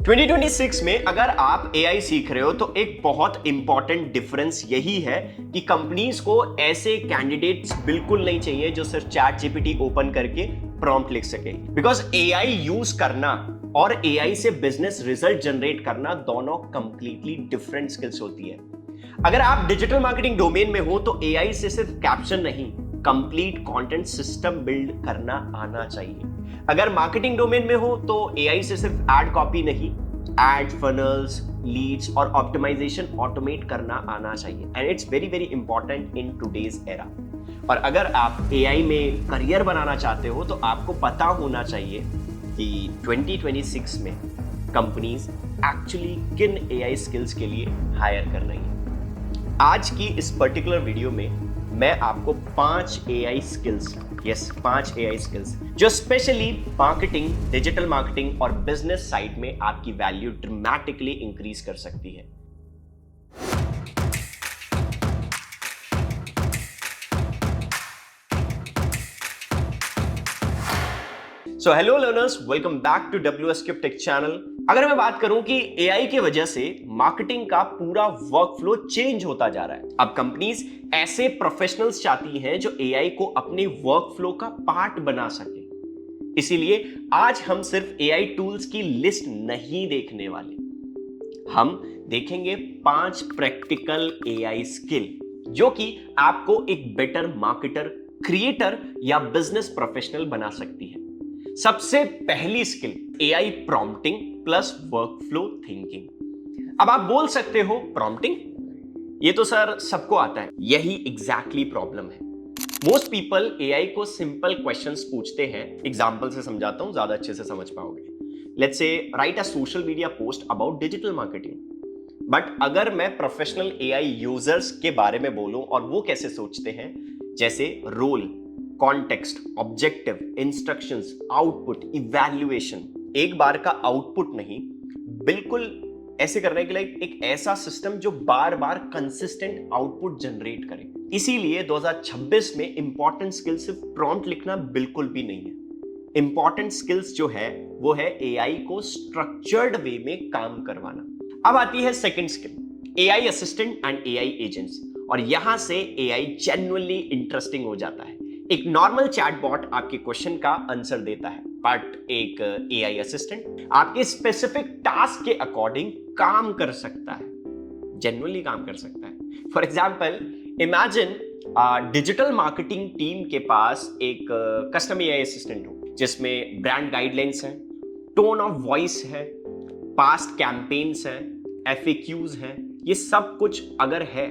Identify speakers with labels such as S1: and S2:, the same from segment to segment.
S1: 2026 में अगर आप एआई सीख रहे हो तो एक बहुत इंपॉर्टेंट डिफरेंस यही है कि कंपनीज को ऐसे कैंडिडेट्स बिल्कुल नहीं चाहिए जो सिर्फ चैट जीपीटी ओपन करके प्रॉम्प्ट लिख सके। बिकॉज एआई यूज करना और एआई से बिजनेस रिजल्ट जनरेट करना दोनों कंप्लीटली डिफरेंट स्किल्स होती है। अगर आप डिजिटल मार्केटिंग डोमेन में हो तो एआई से सिर्फ कैप्शन नहीं, कंप्लीट कंटेंट सिस्टम बिल्ड करना आना चाहिए। अगर मार्केटिंग डोमेन में हो तो एआई से सिर्फ एड कॉपी नहीं, एड फनल्स, लीड्स और ऑप्टिमाइजेशन ऑटोमेट करना आना चाहिए। And it's very very important in today's era. और अगर आप एआई में करियर बनाना चाहते हो तो आपको पता होना चाहिए कि 2026 में कंपनीज एक्चुअली किन एआई स्किल्स के लिए हायर कर रही हैं। आज की इस पर्टिकुलर वीडियो में मैं आपको 5 एआई स्किल्स जो स्पेशली मार्केटिंग, डिजिटल मार्केटिंग और बिजनेस साइड में आपकी वैल्यू ड्रामेटिकली इंक्रीज कर सकती है। So hello learners, welcome back to WSCube tech channel. अगर मैं बात करूं कि एआई की वजह से मार्केटिंग का पूरा वर्कफ्लो चेंज होता जा रहा है। अब कंपनीज ऐसे प्रोफेशनल्स चाहती हैं जो एआई को अपने वर्कफ्लो का पार्ट बना सके। इसीलिए आज हम सिर्फ एआई टूल्स की लिस्ट नहीं देखने वाले, हम देखेंगे 5 प्रैक्टिकल एआई स्किल जो कि आपको एक बेटर मार्केटर, क्रिएटर या बिजनेस प्रोफेशनल बना सकती है। सबसे पहली skill AI prompting plus workflow thinking. अब आप बोल सकते हो प्रॉम्प्टिंग, ये तो सर सबको आता है। यही एग्जैक्टली प्रॉब्लम है। मोस्ट पीपल एआई को सिंपल क्वेश्चंस पूछते हैं। एग्जांपल से समझाता हूं, ज्यादा अच्छे से समझ पाओगे। Let's say right a social media post about digital marketing. But अगर मैं प्रोफेशनल एआई यूजर्स के बारे में बोलूं और वो कैसे सोचते हैं, जैसे role, context, objective, instructions, output, evaluation, एक बार का आउटपुट नहीं, बिल्कुल ऐसे करने के लिए एक ऐसा सिस्टम जो बार बार कंसिस्टेंट आउटपुट जनरेट करे। इसीलिए 2026 में इंपॉर्टेंट स्किल सिर्फ प्रॉम्प्ट लिखना बिल्कुल भी नहीं है। इंपॉर्टेंट स्किल्स जो है वो है एआई को स्ट्रक्चर्ड वे में काम करवाना। अब आती है second skill, AI assistant and AI agents. और यहां से एआई जेन्युइनली इंटरेस्टिंग हो जाता है। एक नॉर्मल चैटबॉट आपके क्वेश्चन का आंसर देता है, बट एक एआई असिस्टेंट आपके स्पेसिफिक टास्क के अकॉर्डिंग काम कर सकता है, जेन्युइनली काम कर सकता है। For example, imagine digital marketing team के पास एक कस्टम एआई असिस्टेंट हो जिसमें ब्रांड गाइडलाइंस है, टोन ऑफ वॉइस है, पास्ट कैंपेन्स है, एफएक्यूज है। ये सब कुछ अगर है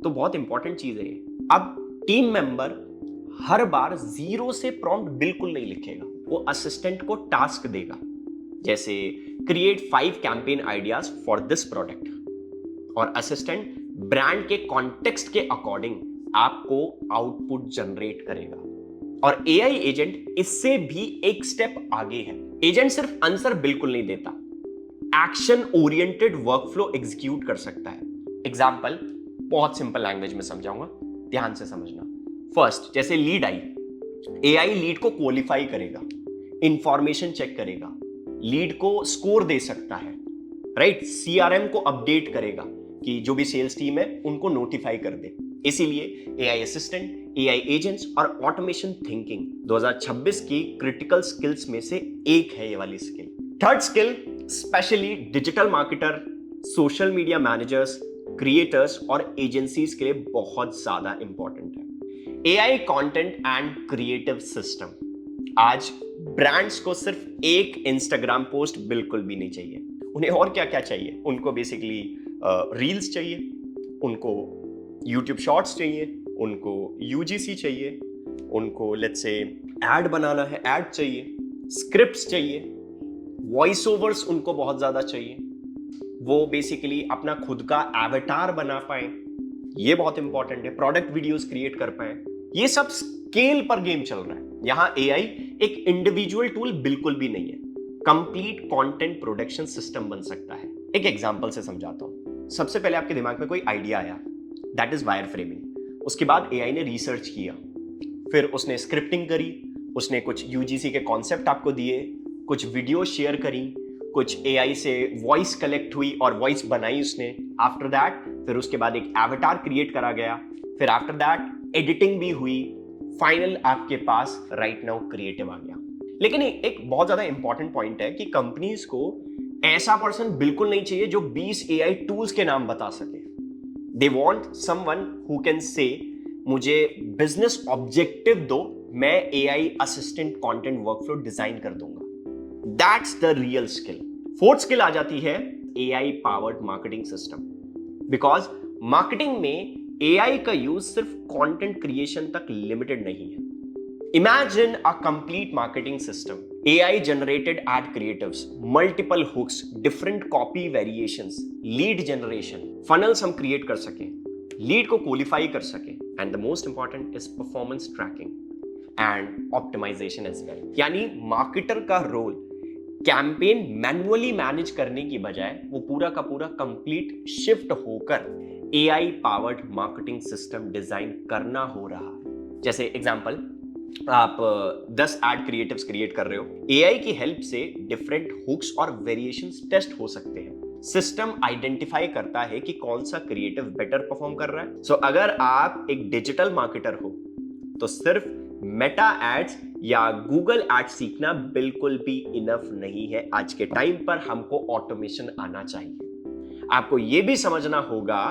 S1: तो बहुत इंपॉर्टेंट चीज है ये। अब टीम मेंबर हर बार जीरो से प्रॉम्प्ट बिल्कुल नहीं लिखेगा, वो असिस्टेंट को टास्क देगा, जैसे create 5 campaign ideas for this product, और असिस्टेंट ब्रांड के कॉन्टेक्स्ट के अकॉर्डिंग आपको आउटपुट जनरेट करेगा। और एआई एजेंट इससे भी एक स्टेप आगे है। एजेंट सिर्फ आंसर बिल्कुल नहीं देता, एक्शन ओरिएंटेड वर्कफ्लो एग्जीक्यूट कर सकता है। एग्जाम्पल बहुत सिंपल लैंग्वेज में समझाऊंगा, ध्यान से समझना। फर्स्ट, जैसे लीड आई, एआई लीड को क्वालिफाई करेगा, इंफॉर्मेशन चेक करेगा, लीड को स्कोर दे सकता है, राइट? सीआरएम को अपडेट करेगा कि जो भी सेल्स टीम है उनको नोटिफाई कर दे। इसीलिए एआई असिस्टेंट, एआई एजेंट्स और ऑटोमेशन थिंकिंग 2026 की क्रिटिकल स्किल्स में से एक है ये वाली skill. Third skill, specially digital marketer, social media managers, creators और एजेंसीज के लिए बहुत ज्यादा इंपॉर्टेंट है। AI content and creative system. आज ब्रांड्स को सिर्फ एक इंस्टाग्राम पोस्ट बिल्कुल भी नहीं चाहिए। उन्हें और क्या क्या चाहिए? उनको बेसिकली रील्स चाहिए, उनको यूट्यूब शॉर्ट्स चाहिए, उनको यूजीसी चाहिए, उनको लेट्स से ऐड बनाना है, ऐड चाहिए, स्क्रिप्ट्स चाहिए, वॉइस ओवर्स उनको बहुत ज्यादा चाहिए, वो बेसिकली अपना खुद का एवटार बना पाए, ये बहुत इंपॉर्टेंट है, प्रोडक्ट वीडियोस क्रिएट कर पाए। ये सब स्केल पर गेम चल रहा है। यहां एआई एक इंडिविजुअल टूल बिल्कुल भी नहीं है, कंप्लीट कंटेंट प्रोडक्शन सिस्टम बन सकता है। एक एग्जांपल से समझाता हूं। सबसे पहले आपके दिमाग में कोई आइडिया आया, दैट इज वायर फ्रेमिंग। उसके बाद एआई ने रिसर्च किया, फिर उसने स्क्रिप्टिंग करी, उसने कुछ यूजीसी के कॉन्सेप्ट आपको दिए, कुछ वीडियो शेयर करी, कुछ एआई से वॉइस कलेक्ट हुई और वॉइस बनाई उसने। आफ्टर दैट फिर उसके बाद एक एवटार क्रिएट करा गया, फिर आफ्टर दैट एडिटिंग भी हुई, फाइनल आपके पास राइट नाउ क्रिएटिव आ गया। लेकिन एक बहुत ज्यादा इंपॉर्टेंट पॉइंट है कि कंपनीज को ऐसा पर्सन बिल्कुल नहीं चाहिए जो 20 एआई टूल्स के नाम बता सके। They want someone who can say मुझे बिजनेस ऑब्जेक्टिव दो, मैं AI assistant content workflow design कर दूंगा। That's the real skill. Fourth skill आ जाती है AI powered marketing system. Because marketing में एआई का यूज सिर्फ कंटेंट क्रिएशन तक लिमिटेड नहीं है। Imagine a complete marketing system, AI generated ad creatives, multiple hooks, different copy variations, lead generation, funnels हम क्रिएट कर सकें, लीड को क्वालिफाई कर सकें, and the most important is performance tracking and optimisation as well. यानी marketer का role campaign manually manage करने की बजाय वो पूरा का पूरा कंप्लीट शिफ्ट होकर AI powered marketing system design करना हो रहा है। जैसे एग्जांपल, आप 10 एड क्रिएटिव्स क्रिएट कर रहे हो, एआई की हेल्प से डिफरेंट हुक्स और वेरिएशंस टेस्ट हो सकते हैं। सिस्टम आइडेंटिफाई करता है कि कौन सा क्रिएटिव बेटर परफॉर्म कर रहा है। सो अगर आप एक डिजिटल मार्केटर हो तो सिर्फ मेटा एड्स या गूगल एड्स सीखना बिल्कुल भी इनफ नहीं है। आज के टाइम पर हमको ऑटोमेशन आना चाहिए। आपको यह भी समझना होगा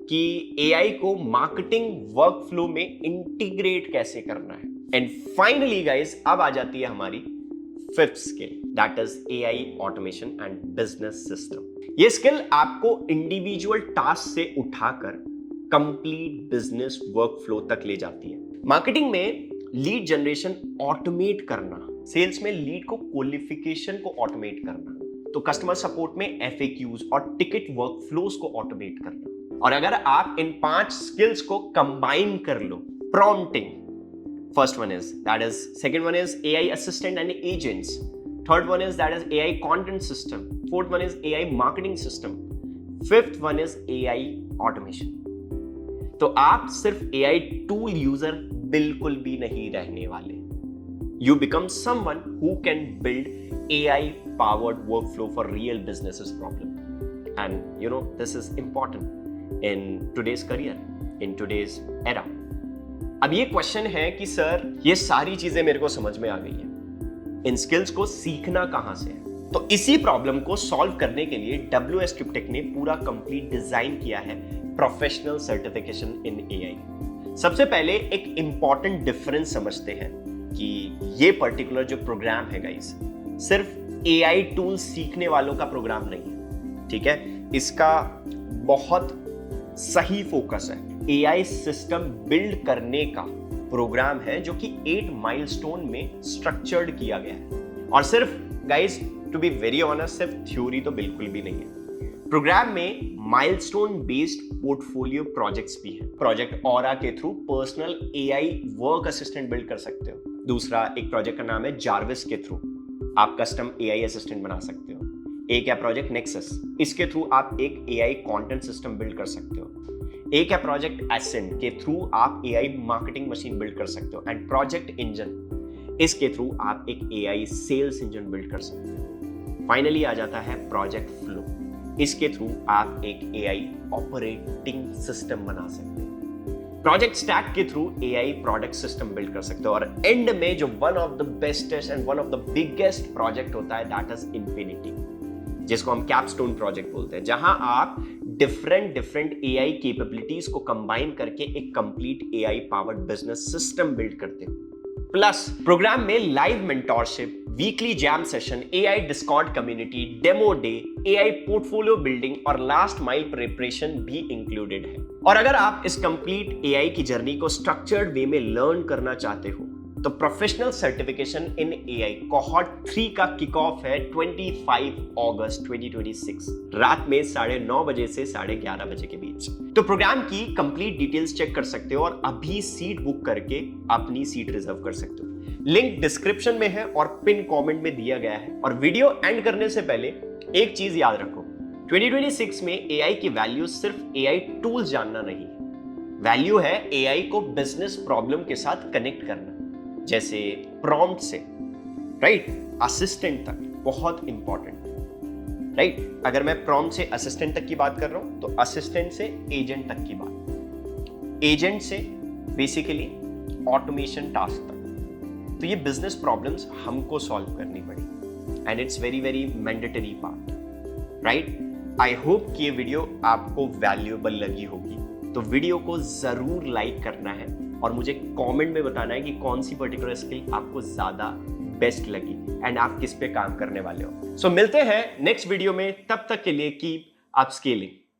S1: कि एआई को मार्केटिंग वर्कफ्लो में इंटीग्रेट कैसे करना है। एंड फाइनली गाइस, अब आ जाती है हमारी fifth skill, that is AI automation and business system. ये स्किल आपको इंडिविजुअल टास्क से उठाकर कंप्लीट बिजनेस वर्कफ्लो तक ले जाती है। मार्केटिंग में लीड जनरेशन ऑटोमेट करना, सेल्स में लीड को क्वालिफिकेशन को ऑटोमेट करना, तो कस्टमर सपोर्ट में एफएक्यूज और टिकट वर्कफ्लोज को ऑटोमेट करना। और अगर आप इन 5 स्किल्स को कंबाइन कर लो, prompting first one is, that is, second one is AI assistant and agents, third one is that is AI content system, fourth one is AI marketing system, fifth one is AI automation। तो आप सिर्फ AI tool user बिल्कुल भी नहीं रहने वाले। You become someone who can build AI powered workflow for real businesses problem, and you know this is important in today's career, in today's era। अब ये क्वेश्चन है कि सर ये सारी चीजें मेरे को समझ में आ गई है, इन स्किल्स को सीखना कहां से है? तो इसी प्रॉब्लम को सॉल्व करने के लिए WSCupTech ने पूरा कंप्लीट डिजाइन किया है प्रोफेशनल सर्टिफिकेशन इन एआई। सबसे पहले एक इंपॉर्टेंट डिफरेंस समझते हैं कि ये पर्टिकुलर जो प्रोग्राम है गाइस, सिर्फ एआई टूल सीखने वालों का प्रोग्राम नहीं है, ठीक है? इसका बहुत सही फोकस है, एआई सिस्टम बिल्ड करने का प्रोग्राम है जो कि 8 माइलस्टोन में स्ट्रक्चर्ड किया गया है। और सिर्फ guys, to be very honest, सिर्फ थ्योरी तो बिल्कुल भी नहीं है। प्रोग्राम में माइलस्टोन बेस्ड पोर्टफोलियो प्रोजेक्ट्स भी हैं। प्रोजेक्ट ऑरा के through personal AI work assistant build कर सकते हो। दूसरा एक प्रोजेक्ट का नाम है जार्विस, के थ्रू आप कस्टम एआई असिस्टेंट बना सकते हो। एक है प्रोजेक्ट नेक्सस, इसके थ्रू आप एक एआई कंटेंट सिस्टम बिल्ड कर सकते हो। एक है प्रोजेक्ट एसेंट, के थ्रू आप एआई मार्केटिंग मशीन बिल्ड कर सकते हो। एंड प्रोजेक्ट इंजन, इसके थ्रू आप एक एआई सेल्स इंजन बिल्ड कर सकते हो। फाइनली आ जाता है प्रोजेक्ट फ्लो, इसके थ्रू आप एक एआई ऑपरेटिंग सिस्टम बना सकते हो। प्रोजेक्ट स्टैक के through AI product system build कर सकते हो। और एंड में जो one of the bestest and one of the biggest project होता है, दैट इज इंफिनिटी, जिसको हम कैपस्टोन प्रोजेक्ट बोलते हैं, जहां आप डिफरेंट एआई कैपेबिलिटीज को कंबाइन करके एक complete AI powered business system build करते हो। प्लस प्रोग्राम में live mentorship, weekly jam session, AI Discord community, demo day, AI portfolio building और लास्ट माइल प्रिपरेशन भी इंक्लूडेड है। और अगर आप इस कंप्लीट एआई की जर्नी को स्ट्रक्चर्ड वे में लर्न करना चाहते हो तो प्रोफेशनल सर्टिफिकेशन इन एआई कोहॉर्ट 3 का किक ऑफ है 25 अगस्त 2026 रात में 9:30 बजे से 11:30 बजे के बीच। तो प्रोग्राम की कंप्लीट डिटेल्स चेक कर सकते हो और अभी सीट बुक करके अपनी सीट रिजर्व कर सकते हो। लिंक डिस्क्रिप्शन में है और पिन कमेंट में दिया गया है। और वीडियो एंड करने से पहले एक चीज याद रखो, 2026 में एआई की वैल्यू सिर्फ एआई टूल्स जानना नहीं है, वैल्यू है एआई को बिजनेस प्रॉब्लम के साथ कनेक्ट करना, जैसे प्रॉम्प्ट से राइट असिस्टेंट तक, बहुत इंपॉर्टेंट। राइट? अगर मैं प्रॉम्प्ट से असिस्टेंट तक की बात कर रहा हूं तो असिस्टेंट से एजेंट तक की बात, एजेंट से बेसिकली ऑटोमेशन टास्क तक। तो ये बिजनेस प्रॉब्लम्स हमको सॉल्व करनी पड़ी and it's very very mandatory part, right? I hope कि ये वीडियो आपको वैल्यूएबल लगी होगी, तो वीडियो को जरूर लाइक करना है और मुझे कमेंट में बताना है कि कौन सी पर्टिकुलर स्किल आपको ज्यादा बेस्ट लगी एंड आप किस पे काम करने वाले हो। सो मिलते हैं नेक्स्ट वीडियो में, तब तक के लिए कीप अपस्केलिंग।